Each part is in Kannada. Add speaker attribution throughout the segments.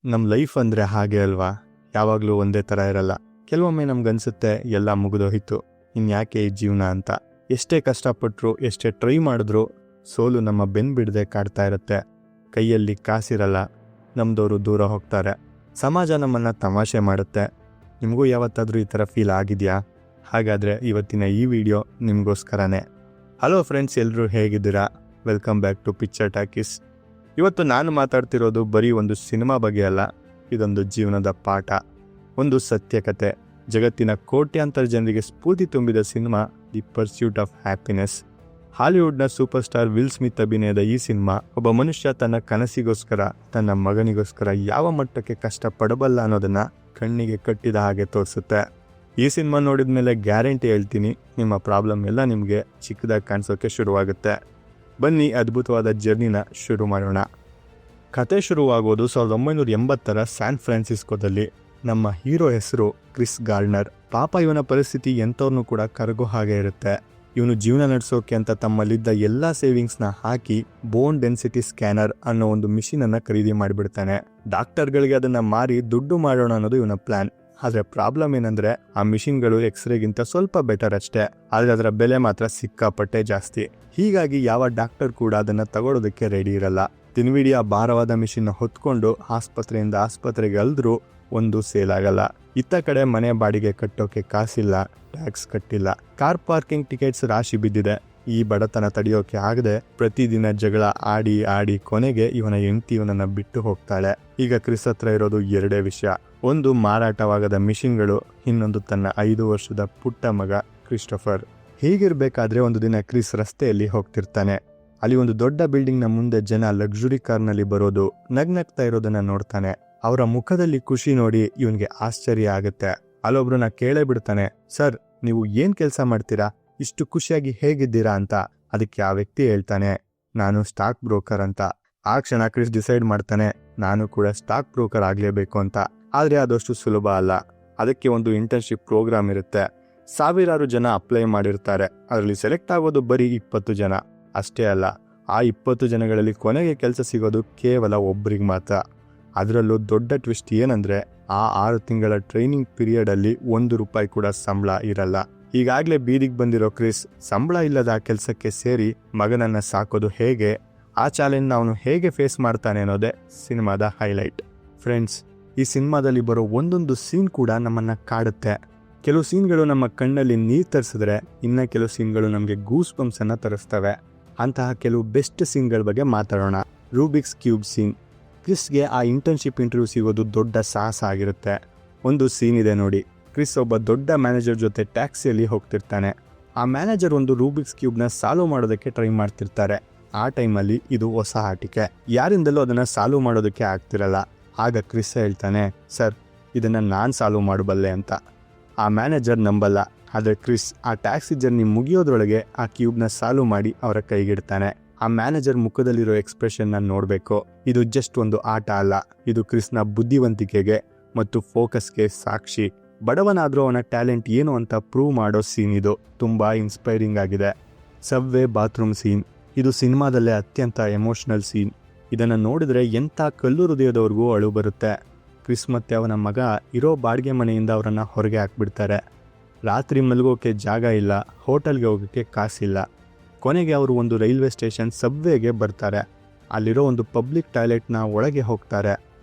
Speaker 1: ನಮ್ಮ ಲೈಫ್ ಅಂದರೆ ಹಾಗೆ ಅಲ್ವಾ, ಯಾವಾಗಲೂ ಒಂದೇ ಥರ ಇರಲ್ಲ. ಕೆಲವೊಮ್ಮೆ ನಮ್ಗನ್ಸುತ್ತೆ ಎಲ್ಲ ಮುಗಿದೋಯ್ತು, ಇನ್ಯಾಕೆ ಈ ಜೀವನ ಅಂತ. ಎಷ್ಟೇ ಕಷ್ಟಪಟ್ಟರು, ಎಷ್ಟೇ ಟ್ರೈ ಮಾಡಿದ್ರು ಸೋಲು ನಮ್ಮ ಬೆನ್ನು ಬಿಡದೆ ಕಾಡ್ತಾ ಇರುತ್ತೆ. ಕೈಯಲ್ಲಿ ಕಾಸಿರಲ್ಲ, ನಮ್ದವರು ದೂರ ಹೋಗ್ತಾರೆ, ಸಮಾಜ ನಮ್ಮನ್ನು ತಮಾಷೆ ಮಾಡುತ್ತೆ. ನಿಮಗೂ ಯಾವತ್ತಾದರೂ ಈ ಥರ ಫೀಲ್ ಆಗಿದೆಯಾ? ಹಾಗಾದರೆ ಇವತ್ತಿನ ಈ ವಿಡಿಯೋ ನಿಮಗೋಸ್ಕರನೇ. ಹಲೋ ಫ್ರೆಂಡ್ಸ್, ಎಲ್ಲರೂ ಹೇಗಿದ್ದೀರಾ? Welcome back to picture talkies. ಇವತ್ತು ನಾನು ಮಾತಾಡ್ತಿರೋದು ಬರೀ ಒಂದು ಸಿನಿಮಾ ಬಗ್ಗೆ ಅಲ್ಲ, ಇದೊಂದು ಜೀವನದ ಪಾಠ, ಒಂದು ಸತ್ಯಕತೆ. ಜಗತ್ತಿನ ಕೋಟ್ಯಾಂತರ ಜನರಿಗೆ ಸ್ಫೂರ್ತಿ ತುಂಬಿದ cinema the pursuit of happiness. ಹಾಲಿವುಡ್ನ ಸೂಪರ್ ಸ್ಟಾರ್ ವಿಲ್ ಸ್ಮಿತ್ ಅಭಿನಯದ ಈ ಸಿನಿಮಾ ಒಬ್ಬ ಮನುಷ್ಯ ತನ್ನ ಕನಸಿಗೋಸ್ಕರ, ತನ್ನ ಮಗನಿಗೋಸ್ಕರ ಯಾವ ಮಟ್ಟಕ್ಕೆ ಕಷ್ಟಪಡಬಲ್ಲ ಅನ್ನೋದನ್ನ ಕಣ್ಣಿಗೆ ಕಟ್ಟಿದ ಹಾಗೆ ತೋರಿಸುತ್ತೆ. ಈ ಸಿನಿಮಾ ನೋಡಿದ ಮೇಲೆ ಗ್ಯಾರಂಟಿ ಹೇಳ್ತೀನಿ, ನಿಮ್ಮ ಪ್ರಾಬ್ಲಮ್ ಎಲ್ಲ ನಿಮಗೆ ಚಿಕ್ಕದಾಗಿ ಕಾಣಿಸೋಕೆ ಶುರುವಾಗುತ್ತೆ. ಬನ್ನಿ ಅದ್ಭುತವಾದ ಜರ್ನಿನ ಶುರು ಮಾಡೋಣ. ಕತೆ ಶುರುವಾಗೋದು 1980ರ ಸ್ಯಾನ್ ಫ್ರಾನ್ಸಿಸ್ಕೋದಲ್ಲಿ. ನಮ್ಮ ಹೀರೋ ಹೆಸರು ಕ್ರಿಸ್ ಗಾರ್ಡ್ನರ್. ಪಾಪ ಇವನ ಪರಿಸ್ಥಿತಿ ಎಂಥವ್ರನ್ನೂ ಕೂಡ ಕರಗೋ ಹಾಗೆ ಇರುತ್ತೆ. ಇವನು ಜೀವನ ನಡೆಸೋಕೆ ಅಂತ ತಮ್ಮಲ್ಲಿದ್ದ ಎಲ್ಲ ಸೇವಿಂಗ್ಸ್ನ ಹಾಕಿ ಬೋನ್ ಡೆನ್ಸಿಟಿ ಸ್ಕ್ಯಾನರ್ ಅನ್ನೋ ಒಂದು ಮಿಷಿನನ್ನು ಖರೀದಿ ಮಾಡಿಬಿಡ್ತಾನೆ. ಡಾಕ್ಟರ್ಗಳಿಗೆ ಅದನ್ನು ಮಾರಿ ದುಡ್ಡು ಮಾಡೋಣ ಅನ್ನೋದು ಇವನ ಪ್ಲಾನ್. ಆದರೆ ಪ್ರಾಬ್ಲಮ್ ಏನಂದ್ರೆ ಆ ಮಿಷಿನ್ಗಳು ಎಕ್ಸ್ರೇಗಿಂತ ಸ್ವಲ್ಪ ಬೆಟರ್ ಅಷ್ಟೇ, ಆದರೆ ಅದರ ಬೆಲೆ ಮಾತ್ರ ಸಿಕ್ಕಾಪಟ್ಟೆ ಜಾಸ್ತಿ. ಹೀಗಾಗಿ ಯಾವ ಡಾಕ್ಟರ್ ಕೂಡ ಅದನ್ನು ತಗೊಳ್ಳೋದಕ್ಕೆ ರೆಡಿ ಇರಲ್ಲ. ದಿನವಿಡೀ ಆ ಭಾರವಾದ ಮಿಷಿನ್ ಹೊತ್ಕೊಂಡು ಆಸ್ಪತ್ರೆಯಿಂದ ಆಸ್ಪತ್ರೆಗೆ ಅಲ್ದ್ರೂ ಒಂದು ಸೇಲ್ ಆಗಲ್ಲ. ಇತ್ತ ಕಡೆ ಮನೆ ಬಾಡಿಗೆ ಕಟ್ಟೋಕೆ ಕಾಸಿಲ್ಲ, ಟ್ಯಾಕ್ಸ್ ಕಟ್ಟಿಲ್ಲ, ಕಾರ್ ಪಾರ್ಕಿಂಗ್ ಟಿಕೆಟ್ಸ್ ರಾಶಿ ಬಿದ್ದಿದೆ. ಈ ಬಡತನ ತಡೆಯೋಕೆ ಆಗದೆ ಪ್ರತಿದಿನ ಜಗಳ ಆಡಿ ಆಡಿ ಕೊನೆಗೆ ಇವನ ಹೆಂಡತಿ ಇವನನ್ನ ಬಿಟ್ಟು ಹೋಗ್ತಾಳೆ. ಈಗ ಕ್ರಿಸ್ ಹತ್ರ ಇರೋದು ಎರಡೇ ವಿಷಯ, ಒಂದು ಮಾರಾಟವಾಗದ ಮಿಷಿನ್ಗಳು, ಇನ್ನೊಂದು ತನ್ನ 5 ವರ್ಷದ ಪುಟ್ಟ ಮಗ ಕ್ರಿಸ್ಟೋಫರ್. ಹೀಗಿರ್ಬೇಕಾದ್ರೆ ಒಂದು ದಿನ ಕ್ರಿಸ್ ರಸ್ತೆಯಲ್ಲಿ ಹೋಗ್ತಿರ್ತಾನೆ. ಅಲ್ಲಿ ಒಂದು ದೊಡ್ಡ ಬಿಲ್ಡಿಂಗ್ ನ ಮುಂದೆ ಜನ ಲಕ್ಸುರಿ ಕಾರ್ನಲ್ಲಿ ಬರೋದು, ನಗ್ನಗ್ತಾ ಇರೋದನ್ನ ನೋಡ್ತಾನೆ. ಅವರ ಮುಖದಲ್ಲಿ ಖುಷಿ ನೋಡಿ ಇವನ್ಗೆ ಆಶ್ಚರ್ಯ ಆಗುತ್ತೆ. ಅಲ್ಲೊಬ್ರನ್ನ ಕೇಳೇ ಬಿಡ್ತಾನೆ, ಸರ್ ನೀವು ಏನ್ ಕೆಲಸ ಮಾಡ್ತೀರಾ, ಇಷ್ಟು ಖುಷಿಯಾಗಿ ಹೇಗಿದ್ದೀರಾ ಅಂತ. ಅದಕ್ಕೆ ಆ ವ್ಯಕ್ತಿ ಹೇಳ್ತಾನೆ, ನಾನು ಸ್ಟಾಕ್ ಬ್ರೋಕರ್ ಅಂತ. ಆ ಕ್ಷಣ ಕ್ರಿಸ್ ಡಿಸೈಡ್ ಮಾಡ್ತಾನೆ, ನಾನು ಕೂಡ ಸ್ಟಾಕ್ ಬ್ರೋಕರ್ ಆಗ್ಲೇಬೇಕು ಅಂತ. ಆದ್ರೆ ಅದಷ್ಟು ಸುಲಭ ಅಲ್ಲ. ಅದಕ್ಕೆ ಒಂದು ಇಂಟರ್ನ್ಶಿಪ್ ಪ್ರೋಗ್ರಾಮ್ ಇರುತ್ತೆ. ಸಾವಿರಾರು ಜನ ಅಪ್ಲೈ ಮಾಡಿರ್ತಾರೆ, ಅದರಲ್ಲಿ ಸೆಲೆಕ್ಟ್ ಆಗೋದು ಬರೀ 20 ಜನ. ಅಷ್ಟೇ ಅಲ್ಲ, ಆ 20 ಜನಗಳಲ್ಲಿ ಕೊನೆಗೆ ಕೆಲಸ ಸಿಗೋದು ಕೇವಲ ಒಬ್ಬರಿಗೆ ಮಾತ್ರ. ಅದರಲ್ಲೂ ದೊಡ್ಡ ಟ್ವಿಸ್ಟ್ ಏನಂದ್ರೆ, ಆ 6 ತಿಂಗಳ ಟ್ರೈನಿಂಗ್ ಪೀರಿಯಡ್ ಅಲ್ಲಿ ₹1 ಕೂಡ ಸಂಬಳ ಇರಲ್ಲ. ಈಗಾಗ್ಲೇ ಬೀದಿಗೆ ಬಂದಿರೋ ಕ್ರಿಸ್ ಸಂಬಳ ಇಲ್ಲದ ಆ ಕೆಲಸಕ್ಕೆ ಸೇರಿ ಮಗನನ್ನ ಸಾಕೋದು ಹೇಗೆ, ಆ ಚಾಲೆಂಜ್ ಅವನು ಹೇಗೆ ಫೇಸ್ ಮಾಡ್ತಾನೆ ಅನ್ನೋದೇ ಸಿನಿಮಾದ ಹೈಲೈಟ್. ಫ್ರೆಂಡ್ಸ್, ಈ ಸಿನಿಮಾದಲ್ಲಿ ಬರೋ ಒಂದೊಂದು ಸೀನ್ ಕೂಡ ನಮ್ಮನ್ನ ಕಾಡುತ್ತೆ. ಕೆಲವು ಸೀನ್ಗಳು ನಮ್ಮ ಕಣ್ಣಲ್ಲಿ ನೀರು ತರಿಸಿದ್ರೆ, ಇನ್ನ ಕೆಲವು ಸೀನ್ಗಳು ನಮಗೆ ಗೂಸ್ ಬಂಪ್ಸ್ ಅನ್ನ ತರಿಸ್ತವೆ. ಅಂತಹ ಕೆಲವು ಬೆಸ್ಟ್ ಸೀನ್ಗಳ ಬಗ್ಗೆ ಮಾತಾಡೋಣ. Rubik's cube scene. ಕ್ರಿಸ್ಗೆ ಆ ಇಂಟರ್ನ್ಶಿಪ್ ಇಂಟರ್ವ್ಯೂ ಸಿಗೋದು ದೊಡ್ಡ ಸಾಹಸ ಆಗಿರುತ್ತೆ. ಒಂದು ಸೀನ್ ಇದೆ ನೋಡಿ, ಕ್ರಿಸ್ ಒಬ್ಬ ದೊಡ್ಡ ಮ್ಯಾನೇಜರ್ ಜೊತೆ ಟ್ಯಾಕ್ಸಿಯಲ್ಲಿ ಹೋಗ್ತಿರ್ತಾನೆ. ಆ ಮ್ಯಾನೇಜರ್ ಒಂದು ರೂಬಿಕ್ಸ್ ಕ್ಯೂಬ್ನ ಸಾಲ್ವ್ ಮಾಡೋದಕ್ಕೆ ಟ್ರೈ ಮಾಡ್ತಿರ್ತಾರೆ. ಆ ಟೈಮಲ್ಲಿ ಇದು ಹೊಸ ಆಟಿಕೆ, ಯಾರಿಂದಲೂ ಅದನ್ನ ಸಾಲ್ವ್ ಮಾಡೋದಕ್ಕೆ ಆಗ್ತಿರಲ್ಲ. ಆಗ ಕ್ರಿಸ್ ಹೇಳ್ತಾನೆ, ಸರ್ ಇದನ್ನ ನಾನು ಸಾಲ್ವ್ ಮಾಡಬಲ್ಲೆ ಅಂತ. ಆ ಮ್ಯಾನೇಜರ್ ನಂಬಲ್ಲ. ಆದರೆ ಕ್ರಿಸ್ ಆ ಟ್ಯಾಕ್ಸಿ ಜರ್ನಿ ಮುಗಿಯೋದ್ರೊಳಗೆ ಆ ಕ್ಯೂಬ್ನ ಸಾಲ್ವ್ ಮಾಡಿ ಅವರ ಕೈಗಿಡ್ತಾನೆ. ಆ ಮ್ಯಾನೇಜರ್ ಮುಖದಲ್ಲಿರೋ ಎಕ್ಸ್ಪ್ರೆಷನ್ನ ನೋಡಬೇಕು. ಇದು ಜಸ್ಟ್ ಒಂದು ಆಟ ಅಲ್ಲ, ಇದು ಕ್ರಿಸ್ನ ಬುದ್ಧಿವಂತಿಕೆಗೆ ಮತ್ತು ಫೋಕಸ್ಗೆ ಸಾಕ್ಷಿ. ಬಡವನಾದ್ರೂ ಅವನ ಟ್ಯಾಲೆಂಟ್ ಏನು ಅಂತ ಪ್ರೂವ್ ಮಾಡೋ ಸೀನ್ ಇದು. ತುಂಬಾ ಇನ್ಸ್ಪೈರಿಂಗ್ ಆಗಿದೆ. Subway bathroom scene. ಇದು ಸಿನಿಮಾದಲ್ಲೇ ಅತ್ಯಂತ ಎಮೋಷನಲ್ ಸೀನ್. ಇದನ್ನು ನೋಡಿದ್ರೆ ಎಂಥ ಕಲ್ಲು ಹೃದಯದವ್ರಿಗೂ ಅಳು ಬರುತ್ತೆ. ಕ್ರಿಸ್ ಮತ್ತೆ ಅವನ ಮಗ ಇರೋ ಬಾಡಿಗೆ ಮನೆಯಿಂದ ಅವರನ್ನು ಹೊರಗೆ ಹಾಕ್ಬಿಡ್ತಾರೆ. ರಾತ್ರಿ ಮಲಗೋಕೆ ಜಾಗ ಇಲ್ಲ, ಹೋಟೆಲ್ಗೆ ಹೋಗೋಕ್ಕೆ ಕಾಸಿಲ್ಲ. ಕೊನೆಗೆ ಅವರು ಒಂದು ರೈಲ್ವೆ ಸ್ಟೇಷನ್ ಸಬ್ವೇಗೆ ಬರ್ತಾರೆ. ಅಲ್ಲಿರೋ ಒಂದು ಪಬ್ಲಿಕ್ ಟಾಯ್ಲೆಟ್ನ ಒಳಗೆ ಹೋಗ್ತಾರೆ.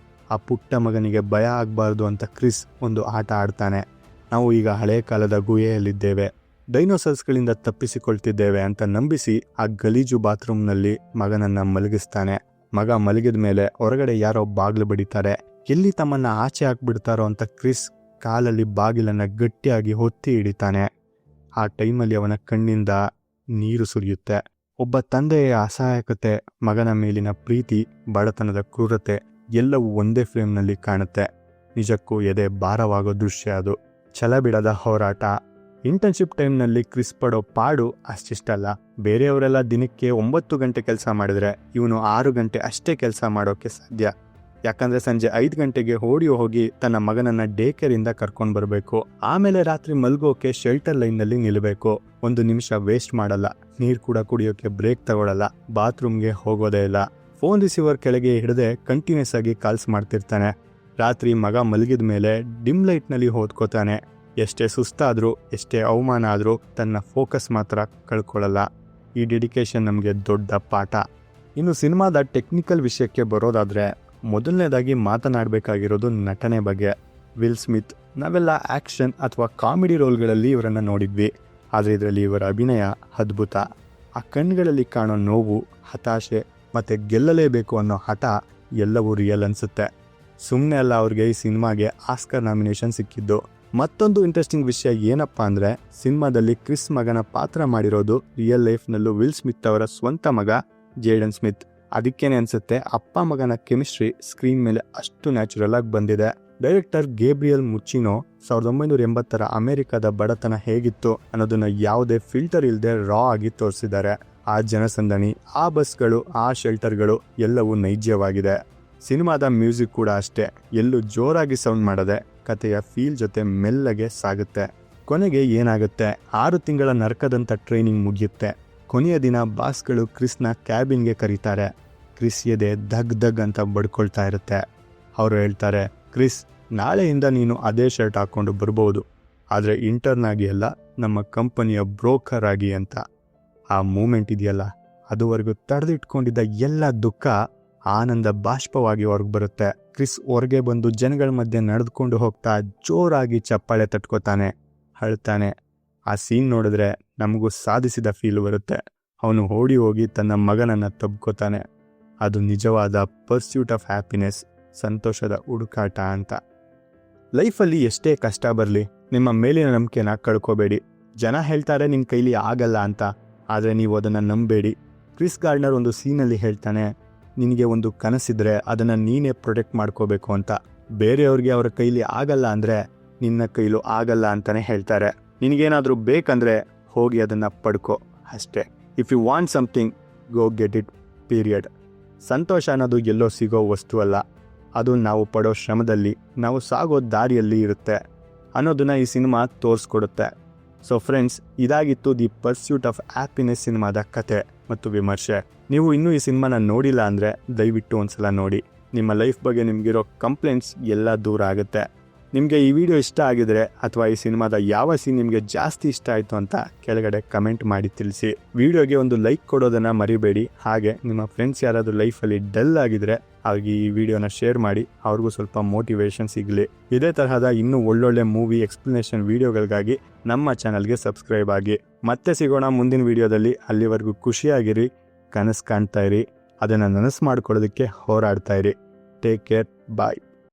Speaker 1: ಆ ಪುಟ್ಟ ಮಗನಿಗೆ ಭಯ ಆಗಬಾರ್ದು ಅಂತ ಕ್ರಿಸ್ ಒಂದು ಆಟ ಆಡ್ತಾನೆ. ನಾವು ಈಗ ಹಳೆ ಕಾಲದ ಗುಹೆಯಲ್ಲಿದ್ದೇವೆ, ಡೈನೋಸರ್ಸ್ಗಳಿಂದ ತಪ್ಪಿಸಿಕೊಳ್ತಿದ್ದೇವೆ ಅಂತ ನಂಬಿಸಿ ಆ ಗಲೀಜು ಬಾತ್ರೂಮ್ನಲ್ಲಿ ಮಗನನ್ನ ಮಲಗಿಸ್ತಾನೆ. ಮಗ ಮಲಗಿದ ಮೇಲೆ ಹೊರಗಡೆ ಯಾರೋ ಬಾಗಿಲು ಬಡಿತಾರೆ. ಎಲ್ಲಿ ತಮ್ಮನ್ನ ಆಚೆ ಹಾಕ್ಬಿಡ್ತಾರೋ ಅಂತ ಕ್ರಿಸ್ ಕಾಲಲ್ಲಿ ಬಾಗಿಲನ್ನ ಗಟ್ಟಿಯಾಗಿ ಹೊತ್ತಿ ಹಿಡಿತಾನೆ. ಆ ಟೈಮಲ್ಲಿ ಅವನ ಕಣ್ಣಿಂದ ನೀರು ಸುರಿಯುತ್ತೆ. ಒಬ್ಬ ತಂದೆಯ ಅಸಹಾಯಕತೆ, ಮಗನ ಮೇಲಿನ ಪ್ರೀತಿ, ಬಡತನದ ಕ್ರೂರತೆ ಎಲ್ಲವೂ ಒಂದೇ ಫ್ರೇಮ್ನಲ್ಲಿ ಕಾಣುತ್ತೆ. ನಿಜಕ್ಕೂ ಎದೆ ಭಾರವಾಗೋ ದೃಶ್ಯ ಅದು. ಛಲ ಬಿಡದ ಹೋರಾಟ. ಇಂಟರ್ನ್ಶಿಪ್ ಟೈಮ್ನಲ್ಲಿ ಕ್ರಿಸ್ ಪಡೋ ಪಾಡು ಅಷ್ಟಿಷ್ಟಲ್ಲ. ಬೇರೆಯವರೆಲ್ಲ ದಿನಕ್ಕೆ 9 ಗಂಟೆ ಕೆಲಸ ಮಾಡಿದ್ರೆ ಇವನು 6 ಗಂಟೆ ಅಷ್ಟೇ ಕೆಲಸ ಮಾಡೋಕೆ ಸಾಧ್ಯ. ಯಾಕಂದ್ರೆ ಸಂಜೆ 5 ಗಂಟೆಗೆ ಓಡಿ ಹೋಗಿ ತನ್ನ ಮಗನನ್ನ ಡೇ ಕೇರ್ ಇಂದ ಕರ್ಕೊಂಡು ಬರಬೇಕು. ಆಮೇಲೆ ರಾತ್ರಿ ಮಲ್ಗೋಕೆ ಶೆಲ್ಟರ್ ಲೈನ್ ನಲ್ಲಿ ನಿಲ್ಲಬೇಕು. 1 ನಿಮಿಷ ವೇಸ್ಟ್ ಮಾಡಲ್ಲ. ನೀರು ಕೂಡ ಕುಡಿಯೋಕೆ ಬ್ರೇಕ್ ತಗೊಳ್ಳಲ್ಲ. ಬಾತ್ರೂಮ್ಗೆ ಹೋಗೋದೇ ಇಲ್ಲ. ಫೋನ್ ರಿಸೀವರ್ ಕೆಳಗೆ ಹಿಡದೆ ಕಂಟಿನ್ಯೂಸ್ ಆಗಿ ಕಾಲ್ಸ್ ಮಾಡ್ತಿರ್ತಾನೆ. ರಾತ್ರಿ ಮಗ ಮಲಗಿದ ಮೇಲೆ ಡಿಮ್ ಲೈಟ್ನಲ್ಲಿ ಓದ್ಕೋತಾನೆ. ಎಷ್ಟೇ ಸುಸ್ತಾದರೂ ಎಷ್ಟೇ ಅವಮಾನ ಆದರೂ ತನ್ನ ಫೋಕಸ್ ಮಾತ್ರ ಕಳ್ಕೊಳ್ಳಲ್ಲ. ಈ ಡೆಡಿಕೇಶನ್ ನಮಗೆ ದೊಡ್ಡ ಪಾಠ. ಇನ್ನು ಸಿನಿಮಾದ ಟೆಕ್ನಿಕಲ್ ವಿಷಯಕ್ಕೆ ಬರೋದಾದರೆ, ಮೊದಲನೇದಾಗಿ ಮಾತನಾಡಬೇಕಾಗಿರೋದು ನಟನೆ ಬಗ್ಗೆ. ವಿಲ್ ಸ್ಮಿತ್, ನಾವೆಲ್ಲ ಆ್ಯಕ್ಷನ್ ಅಥವಾ ಕಾಮಿಡಿ ರೋಲ್ಗಳಲ್ಲಿ ಇವರನ್ನು ನೋಡಿದ್ವಿ, ಆದರೆ ಇದರಲ್ಲಿ ಇವರ ಅಭಿನಯ ಅದ್ಭುತ. ಆ ಕಣ್ಗಳಲ್ಲಿ ಕಾಣೋ ನೋವು, ಹತಾಶೆ ಮತ್ತು ಗೆಲ್ಲಲೇಬೇಕು ಅನ್ನೋ ಹಠ ಎಲ್ಲವೂ ರಿಯಲ್ ಅನಿಸುತ್ತೆ. ಸುಮ್ಮನೆ ಅಲ್ಲ ಅವ್ರಿಗೆ ಈ ಸಿನಿಮಾಗೆ ಆಸ್ಕರ್ ನಾಮಿನೇಷನ್ ಸಿಕ್ಕಿದ್ದು. ಮತ್ತೊಂದು ಇಂಟ್ರೆಸ್ಟಿಂಗ್ ವಿಷಯ ಏನಪ್ಪ ಅಂದರೆ, ಸಿನಿಮಾದಲ್ಲಿ ಕ್ರಿಸ್ ಮಗನ ಪಾತ್ರ ಮಾಡಿರೋದು ರಿಯಲ್ ಲೈಫ್ನಲ್ಲೂ ವಿಲ್ ಸ್ಮಿತ್ ಅವರ ಸ್ವಂತ ಮಗ ಜೇಡನ್ ಸ್ಮಿತ್. ಅದಕ್ಕೇನೆ ಅನಿಸುತ್ತೆ ಅಪ್ಪ ಮಗನ ಕೆಮಿಸ್ಟ್ರಿ ಸ್ಕ್ರೀನ್ ಮೇಲೆ ಅಷ್ಟು ನ್ಯಾಚುರಲ್ ಆಗಿ ಬಂದಿದೆ. ಡೈರೆಕ್ಟರ್ ಗೇಬ್ರಿಯಲ್ ಮುಚಿನೋ 1980ರ ಅಮೆರಿಕದ ಬಡತನ ಹೇಗಿತ್ತು ಅನ್ನೋದನ್ನ ಯಾವುದೇ ಫಿಲ್ಟರ್ ಇಲ್ಲದೆ ರಾ ಆಗಿ ತೋರಿಸಿದ್ದಾರೆ. ಆ ಜನಸಂದಣಿ, ಆ ಬಸ್ಗಳು, ಆ ಶೆಲ್ಟರ್ಗಳು ಎಲ್ಲವೂ ನೈಜವಾಗಿದೆ. ಸಿನಿಮಾದ ಮ್ಯೂಸಿಕ್ ಕೂಡ ಅಷ್ಟೇ, ಎಲ್ಲೂ ಜೋರಾಗಿ ಸೌಂಡ್ ಮಾಡದೆ ಕಥೆಯ ಫೀಲ್ ಜೊತೆ ಮೆಲ್ಲಗೆ ಸಾಗುತ್ತೆ. ಕೊನೆಗೆ ಏನಾಗುತ್ತೆ, 6 ತಿಂಗಳ ನರಕದಂಥ ಟ್ರೈನಿಂಗ್ ಮುಗಿಯುತ್ತೆ. ಕೊನೆಯ ದಿನ ಬಾಸ್ಗಳು ಕ್ರಿಸ್ನ ಕ್ಯಾಬಿನ್ಗೆ ಕರೀತಾರೆ. ಕ್ರಿಸ್ ಎದೆ ದಗ್ ದಗ್ ಅಂತ ಬಡ್ಕೊಳ್ತಾ ಇರುತ್ತೆ. ಅವರು ಹೇಳ್ತಾರೆ, ಕ್ರಿಸ್, ನಾಳೆಯಿಂದ ನೀನು ಅದೇ ಶರ್ಟ್ ಹಾಕ್ಕೊಂಡು ಬರ್ಬೋದು, ಆದರೆ ಇಂಟರ್ನ್ ಆಗಿ ಅಲ್ಲ, ನಮ್ಮ ಕಂಪನಿಯ ಬ್ರೋಕರ್ ಆಗಿ ಅಂತ. ಆ ಮೂಮೆಂಟ್ ಇದೆಯಲ್ಲ, ಅದುವರೆಗೂ ತಡೆದಿಟ್ಕೊಂಡಿದ್ದ ಎಲ್ಲ ದುಃಖ ಆನಂದ ಬಾಷ್ಪವಾಗಿ ಹೊರಗೆ ಬರುತ್ತೆ. ಕ್ರಿಸ್ ಹೊರಗೆ ಬಂದು ಜನಗಳ ಮಧ್ಯೆ ನಡೆದುಕೊಂಡು ಹೋಗ್ತಾ ಜೋರಾಗಿ ಚಪ್ಪಾಳೆ ತಟ್ಕೋತಾನೆ, ಅಳ್ತಾನೆ. ಆ ಸೀನ್ ನೋಡಿದ್ರೆ ನಮಗೂ ಸಾಧಿಸಿದ ಫೀಲ್ ಬರುತ್ತೆ. ಅವನು ಓಡಿ ಹೋಗಿ ತನ್ನ ಮಗನನ್ನು ತಬ್ಕೋತಾನೆ. ಅದು ನಿಜವಾದ ಪರ್ಸ್ಯೂಟ್ ಆಫ್ ಹ್ಯಾಪಿನೆಸ್, ಸಂತೋಷದ ಹುಡುಕಾಟ ಅಂತ. ಲೈಫಲ್ಲಿ ಎಷ್ಟೇ ಕಷ್ಟ ಬರಲಿ, ನಿಮ್ಮ ಮೇಲಿನ ನಂಬಿಕೆನ ಕಳ್ಕೋಬೇಡಿ. ಜನ ಹೇಳ್ತಾರೆ ನಿನ್ನ ಕೈಲಿ ಆಗಲ್ಲ ಅಂತ, ಆದರೆ ನೀವು ಅದನ್ನು ನಂಬೇಡಿ. ಕ್ರಿಸ್ ಗಾರ್ಡ್ನರ್ ಒಂದು ಸೀನಲ್ಲಿ ಹೇಳ್ತಾನೆ, ನಿನಗೆ ಒಂದು ಕನಸಿದ್ರೆ ಅದನ್ನು ನೀನೇ ಪ್ರೊಟೆಕ್ಟ್ ಮಾಡ್ಕೋಬೇಕು ಅಂತ. ಬೇರೆಯವ್ರಿಗೆ ಅವರ ಕೈಲಿ ಆಗಲ್ಲ ಅಂದರೆ ನಿನ್ನ ಕೈಲೂ ಆಗಲ್ಲ ಅಂತಲೇ ಹೇಳ್ತಾರೆ. ನಿನಗೇನಾದರೂ ಬೇಕಂದರೆ ಹೋಗಿ ಅದನ್ನು ಪಡ್ಕೋ ಅಷ್ಟೇ. If you want something, go get it, period. ಸಂತೋಷ ಅನ್ನೋದು ಎಲ್ಲೋ ಸಿಗೋ ವಸ್ತು ಅಲ್ಲ, ಅದು ನಾವು ಪಡೋ ಶ್ರಮದಲ್ಲಿ, ನಾವು ಸಾಗೋ ದಾರಿಯಲ್ಲಿ ಇರುತ್ತೆ ಅನ್ನೋದನ್ನ ಈ ಸಿನಿಮಾ ತೋರಿಸ್ಕೊಡುತ್ತೆ. ಸೊ ಫ್ರೆಂಡ್ಸ್, ಇದಾಗಿತ್ತು ದಿ ಪರ್ಸ್ಯೂಟ್ ಆಫ್ ಹ್ಯಾಪಿನೆಸ್ ಸಿನಿಮಾದ ಕತೆ ಮತ್ತು ವಿಮರ್ಶೆ. ನೀವು ಇನ್ನೂ ಈ ಸಿನಿಮಾನ ನೋಡಿಲ್ಲ ಅಂದರೆ ದಯವಿಟ್ಟು ಒಂದ್ಸಲ ನೋಡಿ. ನಿಮ್ಮ ಲೈಫ್ ಬಗ್ಗೆ ನಿಮಗಿರೋ ಕಂಪ್ಲೇಂಟ್ಸ್ ಎಲ್ಲ ದೂರ ಆಗುತ್ತೆ. ನಿಮಗೆ ಈ ವಿಡಿಯೋ ಇಷ್ಟ ಆಗಿದ್ರೆ ಅಥವಾ ಈ ಸಿನಿಮಾದ ಯಾವ ಸೀನ್ ನಿಮಗೆ ಜಾಸ್ತಿ ಇಷ್ಟ ಆಯಿತು ಅಂತ ಕೆಳಗಡೆ ಕಮೆಂಟ್ ಮಾಡಿ ತಿಳಿಸಿ. ವಿಡಿಯೋಗೆ ಒಂದು ಲೈಕ್ ಕೊಡೋದನ್ನು ಮರಿಬೇಡಿ. ಹಾಗೆ ನಿಮ್ಮ ಫ್ರೆಂಡ್ಸ್ ಯಾರಾದರೂ ಲೈಫಲ್ಲಿ ಡಲ್ ಆಗಿದ್ರೆ ಅವ್ರಿಗೆ ಈ ವಿಡಿಯೋನ ಶೇರ್ ಮಾಡಿ, ಅವ್ರಿಗೂ ಸ್ವಲ್ಪ ಮೋಟಿವೇಶನ್ ಸಿಗಲಿ. ಇದೇ ತರಹದ ಇನ್ನೂ ಒಳ್ಳೊಳ್ಳೆ ಮೂವಿ ಎಕ್ಸ್ಪ್ಲನೇಷನ್ ವಿಡಿಯೋಗಳಿಗಾಗಿ ನಮ್ಮ ಚಾನಲ್ಗೆ ಸಬ್ಸ್ಕ್ರೈಬ್ ಆಗಿ. ಮತ್ತೆ ಸಿಗೋಣ ಮುಂದಿನ ವಿಡಿಯೋದಲ್ಲಿ. ಅಲ್ಲಿವರೆಗೂ ಖುಷಿಯಾಗಿರಿ, ಕನಸು ಕಾಣ್ತಾ ಇರಿ, ಅದನ್ನು ನನಸು ಮಾಡ್ಕೊಳ್ಳೋದಕ್ಕೆ ಹೋರಾಡ್ತಾ ಇರಿ. ಟೇಕ್ ಕೇರ್, ಬಾಯ್.